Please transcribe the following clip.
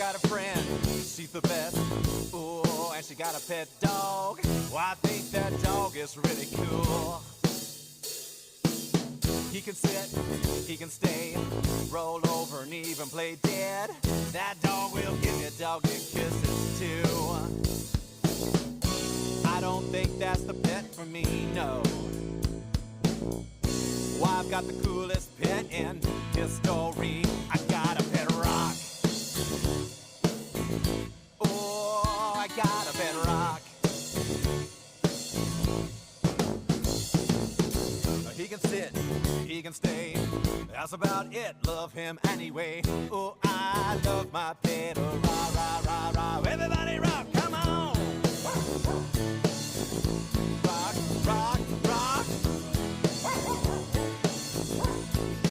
got a friend, she's the best. Ooh, and she got a pet dog. Well, I think that dog is really cool. He can sit, he can stay, roll over and even play dead. That dog will give you doggy kisses too. I don't think that's the pet for me, no. Well, I've got the coolest pet in history. I got a pet rock. Oh, I got a pet rock. He can sit, he can stay, that's about it, love him anyway. Oh, I love my pet, oh, rah, rah, rah, rah. Everybody rock, come on! Rock, rock, rock.